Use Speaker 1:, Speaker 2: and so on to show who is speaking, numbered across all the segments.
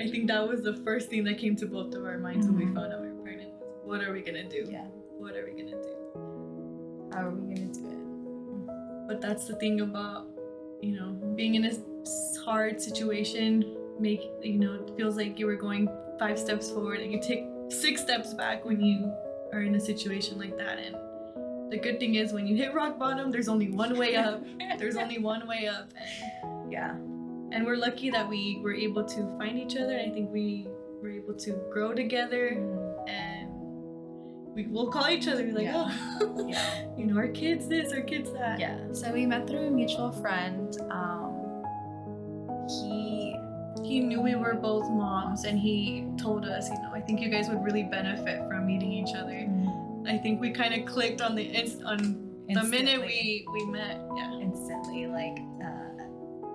Speaker 1: I think that was the first thing that came to both of our minds when we found out we were pregnant. What are we gonna do?
Speaker 2: Yeah.
Speaker 1: What are we gonna do?
Speaker 2: How are we gonna do it?
Speaker 1: But that's the thing about, being in a hard situation. It feels like you were going 5 steps forward and you take 6 steps back when you are in a situation like that. And the good thing is when you hit rock bottom, there's only one way up. There's only one way up. And
Speaker 2: Yeah.
Speaker 1: And we're lucky that we were able to find each other. I think we were able to grow together, and we'll call each other like, oh,
Speaker 2: Yeah.
Speaker 1: Our kids this, our kids that.
Speaker 2: Yeah. So we met through a mutual friend.
Speaker 1: He knew we were both moms, and he told us, I think you guys would really benefit from meeting each other. I think we kind of clicked on the minute we met. Yeah.
Speaker 2: Instantly,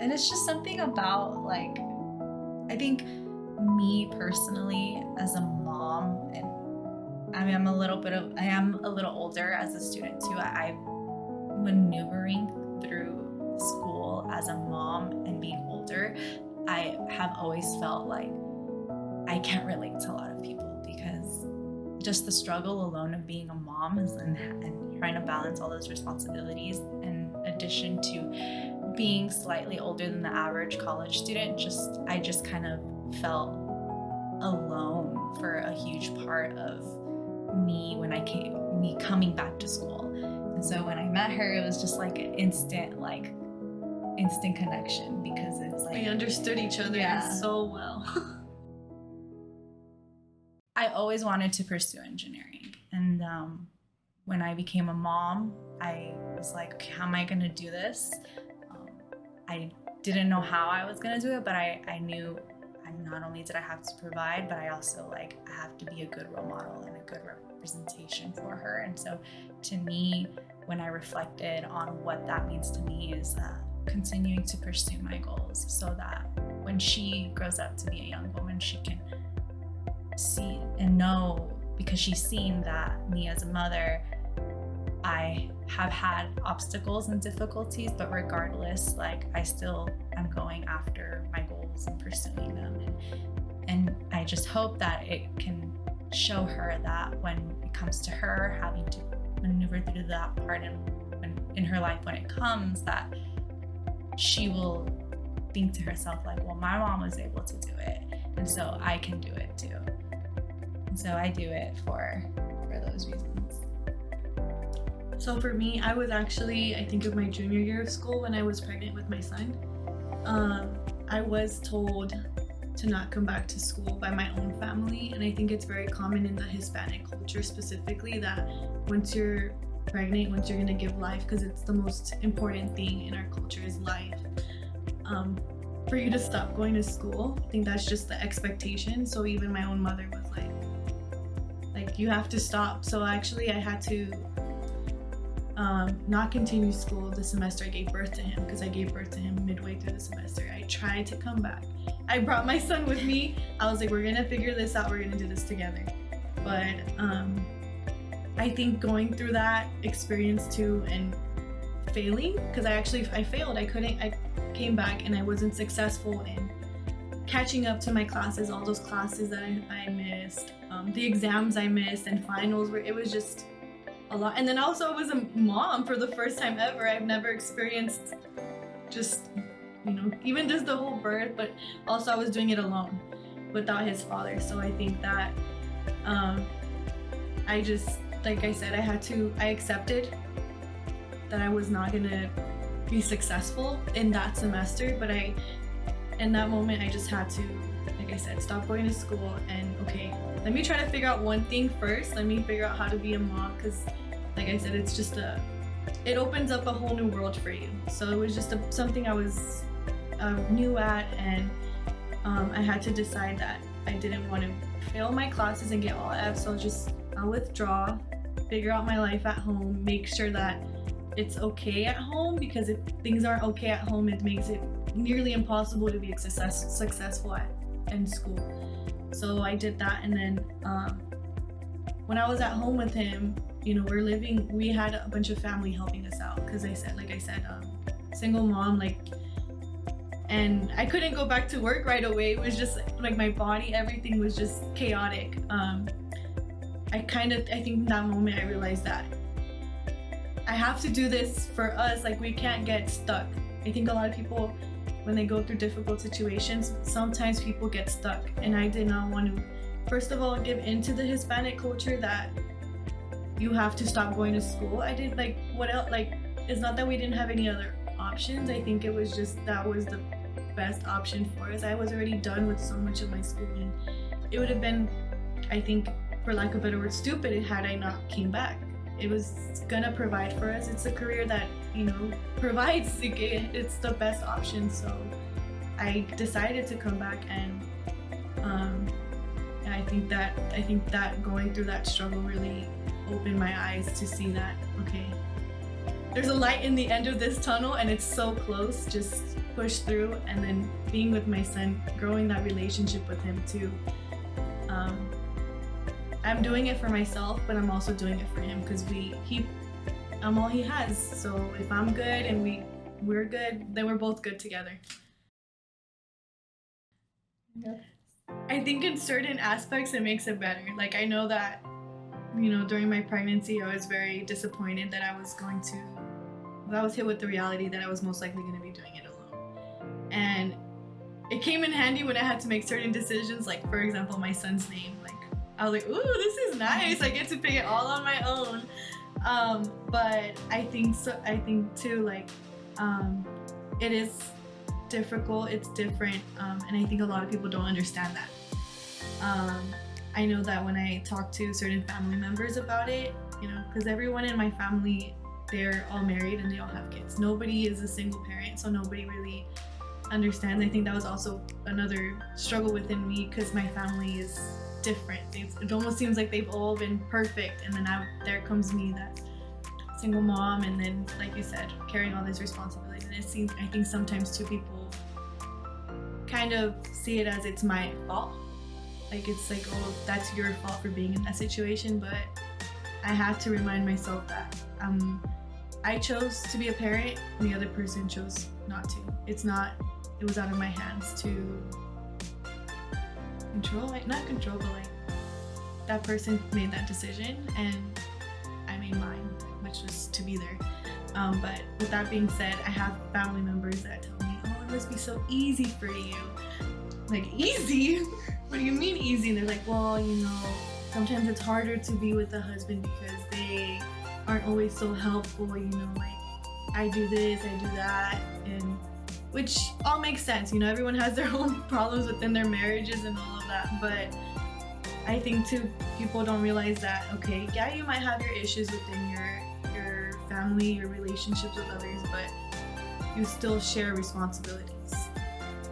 Speaker 2: and it's just something about I think me personally as a mom, and I am a little older as a student too. I'm maneuvering through school as a mom and being older. I have always felt like I can't relate to a lot of people because just the struggle alone of being a mom and trying to balance all those responsibilities, in addition to being slightly older than the average college student, I just kind of felt alone for a huge part of me coming back to school. And so when I met her, it was just like an instant connection, because it was like
Speaker 1: we understood each other so well.
Speaker 2: I always wanted to pursue engineering, and when I became a mom, I was like, okay, how am I going to do this? I didn't know how I was going to do it, but I knew not only did I have to provide, but I also I have to be a good role model and a good representation for her. And so to me, when I reflected on what that means to me, is continuing to pursue my goals so that when she grows up to be a young woman, she can see and know, because she's seen that me as a mother, I have had obstacles and difficulties, but regardless, I still am going after my goals and pursuing them. And I just hope that it can show her that when it comes to her having to maneuver through that part in her life when it comes, that she will think to herself well, my mom was able to do it, and so I can do it too. And so I do it for those reasons.
Speaker 1: So for me, I was actually, I think of my junior year of school when I was pregnant with my son. I was told to not come back to school by my own family, and I think it's very common in the Hispanic culture specifically that once you're pregnant, once you're gonna give life, because it's the most important thing in our culture is life, for you to stop going to school. I think that's just the expectation. So even my own mother was like you have to stop. So actually I had to not continue school the semester I gave birth to him, because I gave birth to him midway through the semester. I tried to come back. I brought my son with me. I was like, we're gonna figure this out, we're gonna do this together. But I think going through that experience too, and failing, because I failed. I came back and I wasn't successful in catching up to my classes, all those classes that I missed, the exams I missed, and finals, where it was just a lot. And then also I was a mom for the first time ever. I've never experienced just, even just the whole birth, but also I was doing it alone without his father. So I think that I just, like I said, I accepted that I was not gonna be successful in that semester, but in that moment, I just had to, like I said, stop going to school and, okay, let me try to figure out one thing first. Let me figure out how to be a mom, because, like I said, it's just it opens up a whole new world for you. So it was just something I was new at, and I had to decide that I didn't want to fail my classes and get all F's, so I'll withdraw, figure out my life at home, make sure that it's okay at home, because if things aren't okay at home, it makes it nearly impossible to be successful in school. So I did that, and then when I was at home with him, we had a bunch of family helping us out, because like I said, single mom, and I couldn't go back to work right away. It was just like my body, everything was just chaotic. I think in that moment I realized that I have to do this for us. Like, we can't get stuck. I think a lot of people, when they go through difficult situations, sometimes people get stuck, and I did not want to, first of all, give into the Hispanic culture that you have to stop going to school. I did, like, what else? Like, it's not that we didn't have any other options. I think it was just that was the best option for us. I was already done with so much of my schooling. It would have been, I think, for lack of a better word, stupid had I not came back. It was gonna provide for us. It's a career that, provides. It's the best option. So I decided to come back, and I think that going through that struggle really opened my eyes to see that, okay, there's a light in the end of this tunnel, and it's so close. Just push through. And then being with my son, growing that relationship with him too. I'm doing it for myself, but I'm also doing it for him, because I'm all he has. So if I'm good and we're good, then we're both good together.
Speaker 2: Yeah.
Speaker 1: I think in certain aspects it makes it better. Like, I know that, during my pregnancy, I was very disappointed that I was hit with the reality that I was most likely going to be doing it alone. And it came in handy when I had to make certain decisions, like, for example, my son's name. Like, I was like, ooh, this is nice. I get to pick it all on my own. But I think too, like, it is difficult. It's different. And I think a lot of people don't understand that. I know that when I talk to certain family members about it, because everyone in my family, they're all married and they all have kids. Nobody is a single parent, so nobody really understands. I think that was also another struggle within me, because my family is different. It almost seems like they've all been perfect, and then there comes me, that single mom, and then, like you said, carrying all this responsibility. And I think sometimes too, people kind of see it as it's my fault. Like, it's like, oh, that's your fault for being in that situation. But I have to remind myself that I chose to be a parent, and the other person chose not to. It was out of my hands to not control, but like, that person made that decision, and I made mine, which was to be there. But with that being said, I have family members that tell me, oh, it must be so easy for you. Like, easy? What do you mean easy? And they're like, well, sometimes it's harder to be with a husband because they aren't always so helpful, like, I do this, I do that, and which all makes sense. Everyone has their own problems within their marriages and all of that. But I think too, people don't realize that, okay, yeah, you might have your issues within your family, your relationships with others, but you still share responsibilities.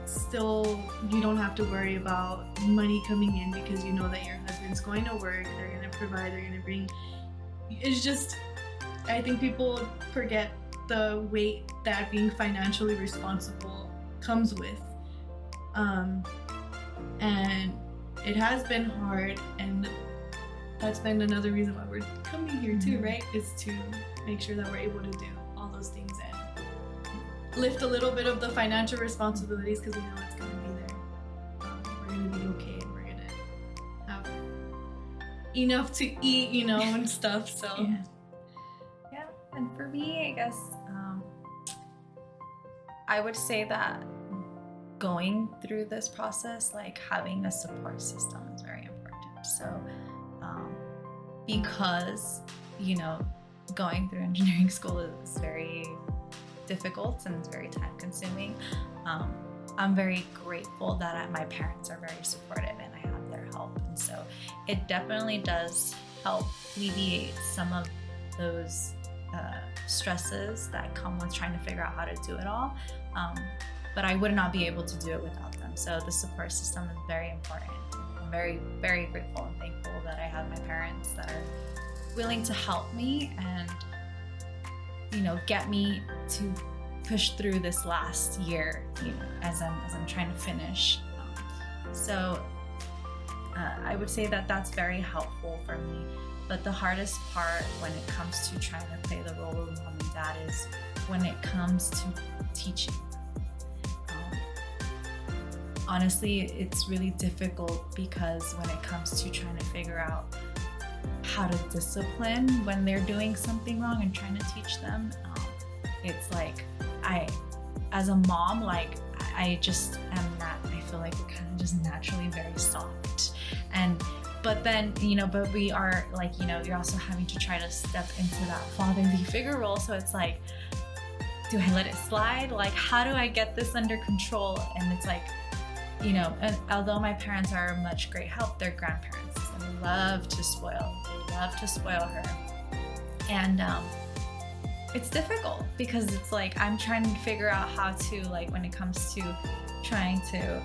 Speaker 1: Still, you don't have to worry about money coming in, because you know that your husband's going to work, they're going to provide, they're going to bring. It's just, I think people forget the weight that being financially responsible comes with. And it has been hard, and that's been another reason why we're coming here too, right? Is to make sure that we're able to do all those things and lift a little bit of the financial responsibilities, because we know it's going to be there. We're going to be okay, and we're going to have enough to eat, and stuff. So
Speaker 2: yeah. And for me, I guess I would say that going through this process, like, having a support system is very important. So because going through engineering school is very difficult and it's very time consuming, I'm very grateful that my parents are very supportive and I have their help. And so it definitely does help alleviate some of those stresses that come with trying to figure out how to do it all. But I would not be able to do it without them. So the support system is very important. I'm very, very grateful and thankful that I have my parents that are willing to help me and, get me to push through this last year, as I'm trying to finish. So I would say that that's very helpful for me. But the hardest part when it comes to trying to play the role of mom and dad is when it comes to teaching. honestly, it's really difficult because when it comes to trying to figure out how to discipline when they're doing something wrong and trying to teach them, it's like as a mom, like I just am not, I feel like we're kind of just naturally very soft. But then, but we are like, you're also having to try to step into that fatherly figure role. So it's like, do I let it slide? Like, how do I get this under control? And it's like, and although my parents are a much great help, they're grandparents. And they love to spoil. They love to spoil her. And it's difficult because it's like I'm trying to figure out how to, like, when it comes to trying to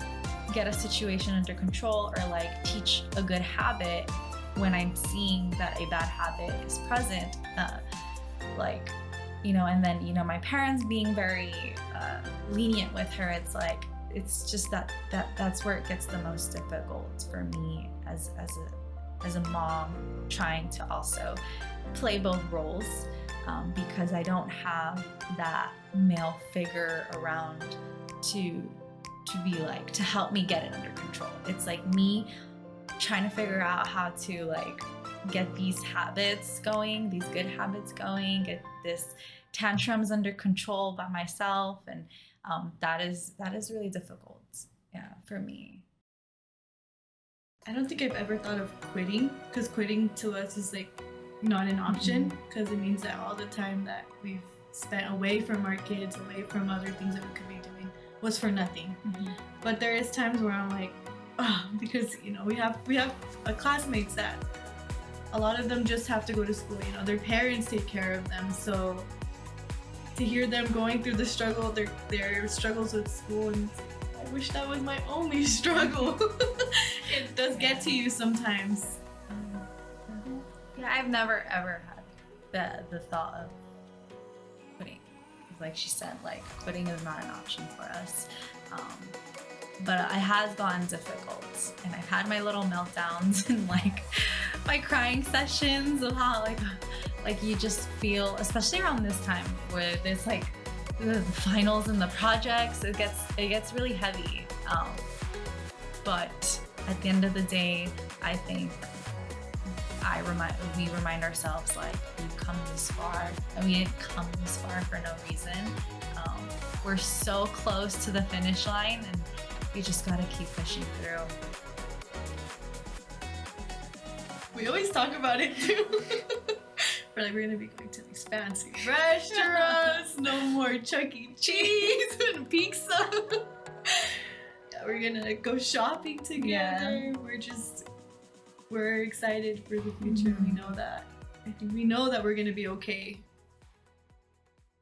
Speaker 2: get a situation under control or like teach a good habit when I'm seeing that a bad habit is present, and then my parents being very lenient with her. It's like it's just that's where it gets the most difficult for me as a mom, trying to also play both roles, because I don't have that male figure around to be like to help me get it under control. It's like me trying to figure out how to like get these habits going, these good habits going, get this tantrums under control by myself, and that is really difficult, for me.
Speaker 1: I don't think I've ever thought of quitting, because quitting to us is like not an option, because it means that all the time that we've spent away from our kids, away from other things that we could be doing, was for nothing. But there is times where I'm like, because we have classmates that a lot of them just have to go to school. Their parents take care of them, so to hear them going through the struggle, their struggles with school, and I wish that was my only struggle. It does get to you sometimes.
Speaker 2: Yeah, I've never ever had the thought of quitting. Like she said, like quitting is not an option for us. But it has gotten difficult, and I've had my little meltdowns and like my crying sessions of how like you just feel, especially around this time where there's like the finals and the projects, it gets really heavy. But at the end of the day, I think we remind ourselves, like, we've come this far, and we didn't come this far for no reason. We're so close to the finish line, and we just gotta keep pushing through.
Speaker 1: We always talk about it too. We're gonna be going to these fancy restaurants, no more Chuck E. Cheese and pizza. Yeah, we're gonna go shopping together. Yeah. We're excited for the future. We know that. I think we know that we're gonna be okay.